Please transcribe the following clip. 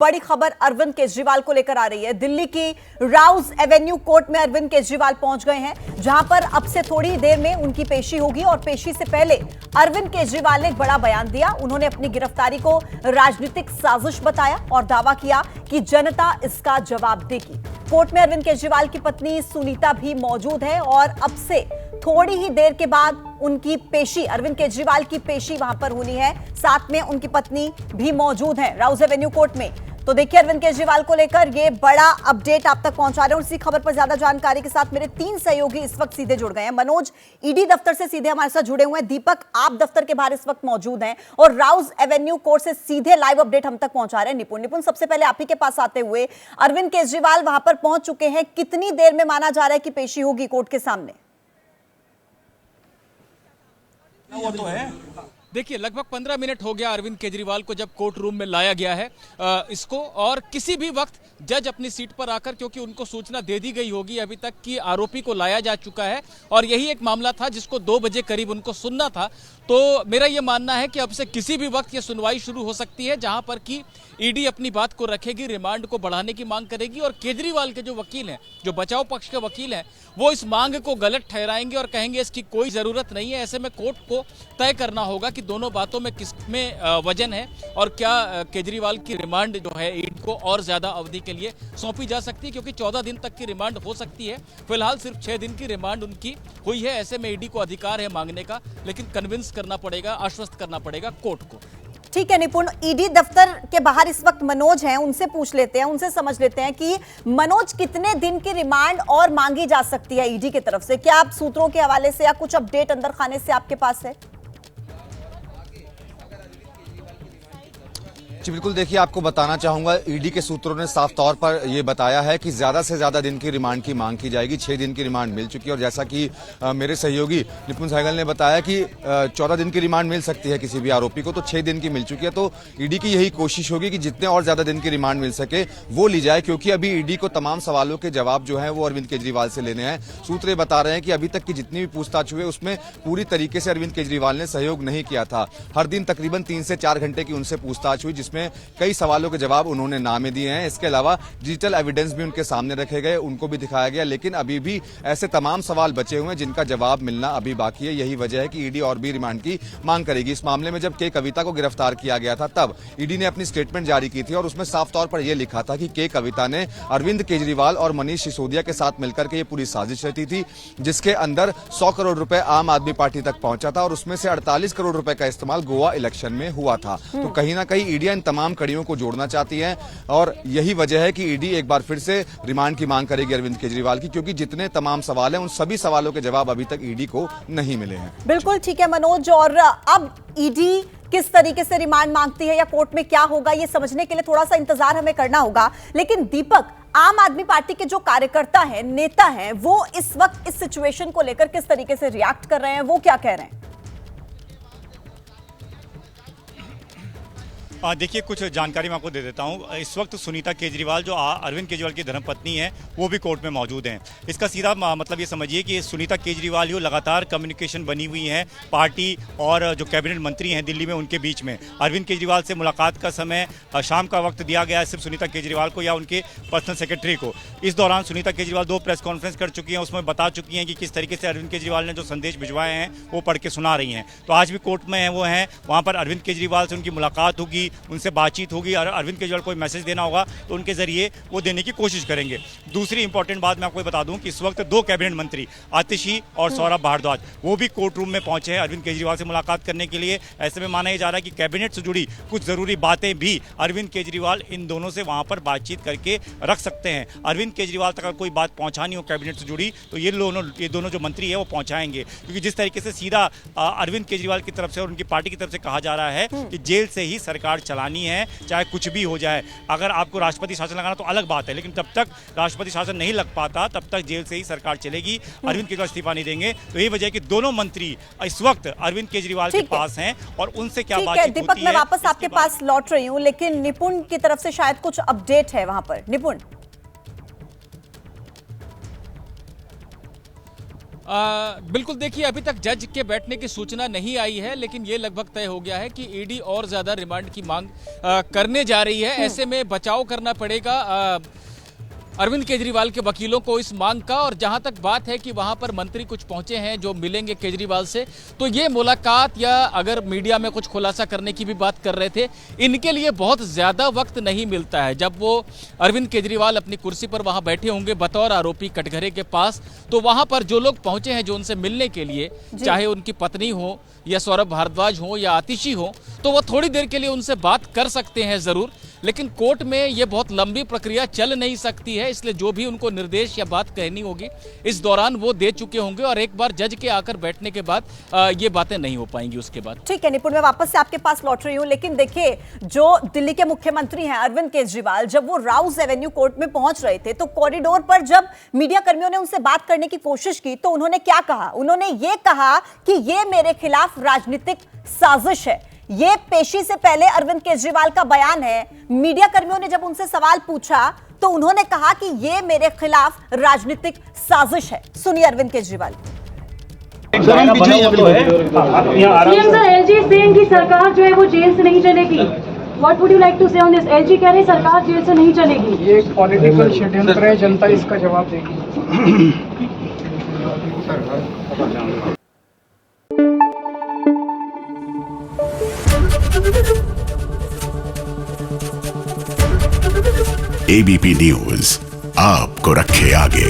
बड़ी खबर अरविंद केजरीवाल को लेकर आ रही है। दिल्ली की राउज एवेन्यू कोर्ट में अरविंद केजरीवाल पहुंच गए हैं, जहां पर अब से थोड़ी देर में उनकी पेशी होगी और पेशी से पहले अरविंद केजरीवाल ने एक बड़ा बयान दिया। उन्होंने अपनी गिरफ्तारी को राजनीतिक साजिश बताया और दावा किया कि जनता इसका जवाब देगी। कोर्ट में अरविंद केजरीवाल की पत्नी सुनीता भी मौजूद है और अब से थोड़ी ही देर के बाद उनकी पेशी, अरविंद केजरीवाल की पेशी वहां पर होनी है। साथ में उनकी पत्नी भी मौजूद है राउज एवेन्यू कोर्ट में। तो देखिए, अरविंद केजरीवाल को लेकर ये बड़ा अपडेट आप तक पहुंचा रहे हैं और इसी खबर पर ज्यादा जानकारी के साथ मेरे 3 सहयोगी इस वक्त सीधे जुड़ गए हैं। मनोज ईडी दफ्तर से सीधे हमारे साथ जुड़े हुए हैं, दीपक आप दफ्तर के बाहर इस वक्त मौजूद हैं और राउज एवेन्यू कोर्ट से सीधे लाइव अपडेट हम तक पहुंचा रहे हैं निपुण। सबसे पहले आप ही के पास आते हुए, अरविंद केजरीवाल वहां पर पहुंच चुके हैं, कितनी देर में माना जा रहा है कि पेशी होगी कोर्ट के सामने? वो तो है, देखिए लगभग 15 मिनट हो गया अरविंद केजरीवाल को जब कोर्ट रूम में लाया गया है इसको, और किसी भी वक्त जज अपनी सीट पर आकर, क्योंकि उनको सूचना दे दी गई होगी अभी तक कि आरोपी को लाया जा चुका है और यही एक मामला था जिसको 2 बजे करीब उनको सुनना था। तो मेरा यह मानना है कि अब से किसी भी वक्त ये सुनवाई शुरू हो सकती है, जहां पर कि ईडी अपनी बात को रखेगी, रिमांड को बढ़ाने की मांग करेगी और केजरीवाल के जो वकील हैं, जो बचाव पक्ष के वकील हैं, वो इस मांग को गलत ठहराएंगे और कहेंगे इसकी कोई जरूरत नहीं है। ऐसे में कोर्ट को तय करना होगा कि दोनों बातों में किसमें वजन है और क्या केजरीवाल की रिमांड जो है ईडी को और ज्यादा अवधि के लिए सौंपी जा सकती है, क्योंकि 14 दिन तक की रिमांड हो सकती है। फिलहाल सिर्फ 6 दिन की रिमांड उनकी हुई है। ऐसे में ईडी को अधिकार है मांगने का, लेकिन कन्विंस करना पड़ेगा, आश्वस्त करना पड़ेगा कोर्ट को। ठीक है निपुण, ईडी दफ्तर के बाहर इस वक्त मनोज हैं, उनसे पूछ लेते हैं, उनसे समझ लेते हैं कि मनोज कितने दिन की रिमांड और मांगी जा सकती है ईडी की तरफ से? क्या आप सूत्रों के हवाले से या कुछ अपडेट अंदर खाने से आपके पास है? जी बिल्कुल, देखिए आपको बताना चाहूंगा, ईडी के सूत्रों ने साफ तौर पर यह बताया है कि ज्यादा से ज्यादा दिन की रिमांड की मांग की जाएगी। 6 दिन की रिमांड मिल चुकी है और जैसा कि मेरे सहयोगी निपुण सहगल ने बताया कि 14 दिन की रिमांड मिल सकती है किसी भी आरोपी को, तो 6 दिन की मिल चुकी है। तो ईडी की यही कोशिश होगी कि जितने और ज्यादा दिन की रिमांड मिल सके वो ली जाए, क्योंकि अभी ईडी को तमाम सवालों के जवाब जो है वो अरविंद केजरीवाल से लेने हैं। सूत्र बता रहे हैं कि अभी तक की जितनी भी पूछताछ हुई उसमें पूरी तरीके से अरविंद केजरीवाल ने सहयोग नहीं किया था। हर दिन तकरीबन 3 से 4 घंटे की उनसे पूछताछ हुई, जिसमें कई सवालों के जवाब उन्होंने नामे दिए हैं। इसके अलावा डिजिटल एविडेंस भी उनके सामने रखे गए, उनको भी दिखाया गया, लेकिन अभी भी ऐसे तमाम सवाल बचे हुए हैं जिनका जवाब मिलना अभी बाकी है। यही वजह है कि ईडी और भी रिमांड की मांग करेगी। इस मामले में जब के कविता को गिरफ्तार किया गया था तब ईडी ने अपनी स्टेटमेंट जारी की थी और उसमें साफ तौर पर यह लिखा था कि के कविता ने अरविंद केजरीवाल और मनीष सिसोदिया के साथ मिलकर के ये पूरी साजिश रची थी, जिसके अंदर 100 करोड़ रुपए आम आदमी पार्टी तक पहुंचा था और उसमें से 48 करोड़ रुपए का इस्तेमाल गोवा इलेक्शन में हुआ था। तो कहीं ना कहीं ईडी इन तमाम कड़ियों को जोड़ना चाहती है और यही वजह है कि ईडी एक बार फिर से रिमांड की मांग करेगी अरविंद केजरीवाल की, क्योंकि जितने तमाम सवाल हैं उन सभी सवालों के जवाब अभी तक ईडी को नहीं मिले हैं। बिल्कुल ठीक है मनोज, और अब ईडी किस तरीके से रिमांड मांगती है या कोर्ट में क्या होगा ये समझने के लिए थोड़ा सा इंतजार हमें करना होगा। लेकिन दीपक, आम आदमी पार्टी के जो कार्यकर्ता हैं, नेता हैं, वो इस वक्त इस सिचुएशन को लेकर किस तरीके से रिएक्ट कर रहे हैं, वो क्या कह रहे हैं? देखिए, कुछ जानकारी मैं आपको दे देता हूं। इस वक्त सुनीता केजरीवाल जो अरविंद केजरीवाल की धर्मपत्नी है वो भी कोर्ट में मौजूद हैं। इसका सीधा मतलब ये समझिए कि सुनीता केजरीवाल ही लगातार कम्युनिकेशन बनी हुई है पार्टी और जो कैबिनेट मंत्री हैं दिल्ली में उनके बीच में। अरविंद केजरीवाल से मुलाकात का समय शाम का वक्त दिया गया है सिर्फ सुनीता केजरीवाल को या उनके पर्सनल सेक्रेटरी को। इस दौरान सुनीता केजरीवाल 2 प्रेस कॉन्फ्रेंस कर चुकी हैं, उसमें बता चुकी हैं कि किस तरीके से अरविंद केजरीवाल ने जो संदेश भिजवाए हैं वो पढ़ के सुना रही हैं। तो आज भी कोर्ट में वो हैं, वहाँ पर अरविंद केजरीवाल से उनकी मुलाकात होगी, उनसे बातचीत होगी और अरविंद केजरीवाल कोई मैसेज देना होगा तो उनके जरिए वो देने की कोशिश करेंगे। दूसरी इंपॉर्टेंट बात मैं आपको बता दूं कि इस वक्त 2 कैबिनेट मंत्री आतिशी और सौरभ भारद्वाज वो भी कोर्ट रूम में पहुंचे हैं अरविंद केजरीवाल से मुलाकात करने के लिए। ऐसे में माना जा रहा है कि कैबिनेट से जुड़ी कुछ जरूरी बातें भी अरविंद केजरीवाल इन दोनों से वहां पर बातचीत करके रख सकते हैं। अरविंद केजरीवाल तक अगर कोई बात पहुंचानी हो कैबिनेट से जुड़ी तो ये दोनों जो मंत्री है वो पहुंचाएंगे, क्योंकि जिस तरीके से सीधा अरविंद केजरीवाल की तरफ से और उनकी पार्टी की तरफ से कहा जा रहा है कि जेल से ही सरकार चलानी है, चाहे कुछ भी हो जाए। अगर आपको राष्ट्रपति शासन लगाना तो अलग बात है, लेकिन तब तक राष्ट्रपति शासन नहीं लग पाता तब तक जेल से ही सरकार चलेगी। अरविंद केजरीवाल इस्तीफा नहीं देंगे। तो यही वजह है कि दोनों मंत्री इस वक्त अरविंद केजरीवाल के पास हैं और उनसे क्या बातचीत होती है। दीपक, मैं वापस आपके पास लौट रही हूं, लेकिन निपुण की तरफ से शायद कुछ अपडेट है वहां पर। निपुण, बिल्कुल, देखिए अभी तक जज के बैठने की सूचना नहीं आई है, लेकिन ये लगभग तय हो गया है कि ईडी और ज्यादा रिमांड की मांग करने जा रही है। ऐसे में बचाव करना पड़ेगा अरविंद केजरीवाल के वकीलों को इस मांग का। और जहां तक बात है कि वहां पर मंत्री कुछ पहुंचे हैं जो मिलेंगे केजरीवाल से, तो ये मुलाकात या अगर मीडिया में कुछ खुलासा करने की भी बात कर रहे थे, इनके लिए बहुत ज्यादा वक्त नहीं मिलता है। जब वो अरविंद केजरीवाल अपनी कुर्सी पर वहां बैठे होंगे बतौर आरोपी कटघरे के पास, तो वहां पर जो लोग पहुंचे हैं जो उनसे मिलने के लिए, चाहे उनकी पत्नी हो या सौरभ भारद्वाज हो या आतिशी हो, तो वो थोड़ी देर के लिए उनसे बात कर सकते हैं जरूर। लेकिन कोर्ट में ये बहुत लंबी प्रक्रिया चल नहीं सकती है, इसलिए जो भी उनको निर्देश या बात कहनी होगी इस दौरान वो दे चुके होंगे, और एक बार जज के आकर बैठने के बाद ये बातें नहीं हो पाएंगी उसके बाद। ठीक है निपुण, मैं वापस से आपके पास लौट रही हूं, लेकिन देखिए जो दिल्ली के मुख्यमंत्री हैं अरविंद केजरीवाल, जब वो राउज एवेन्यू कोर्ट में पहुंच रहे थे तो कॉरिडोर पर जब मीडिया कर्मियों ने उनसे बात करने की कोशिश की तो उन्होंने क्या कहा? उन्होंने ये कहा कि ये मेरे खिलाफ राजनीतिक साजिश है। ये पेशी से पहले अरविंद केजरीवाल का बयान है। मीडिया कर्मियों ने जब उनसे सवाल पूछा तो उन्होंने कहा कि ये मेरे खिलाफ राजनीतिक साजिश है। सुनिए Arvind Kejriwal. CM sir, LG saying कि सरकार जो है वो जेल से नहीं चलेगी। What would you like to say on this? LG कह रहे सरकार जेल से नहीं चलेगी। ये एक पॉलिटिकल षड्यंत्र है, जनता इसका जवाब देगी। एबीपी न्यूज आपको रखे आगे।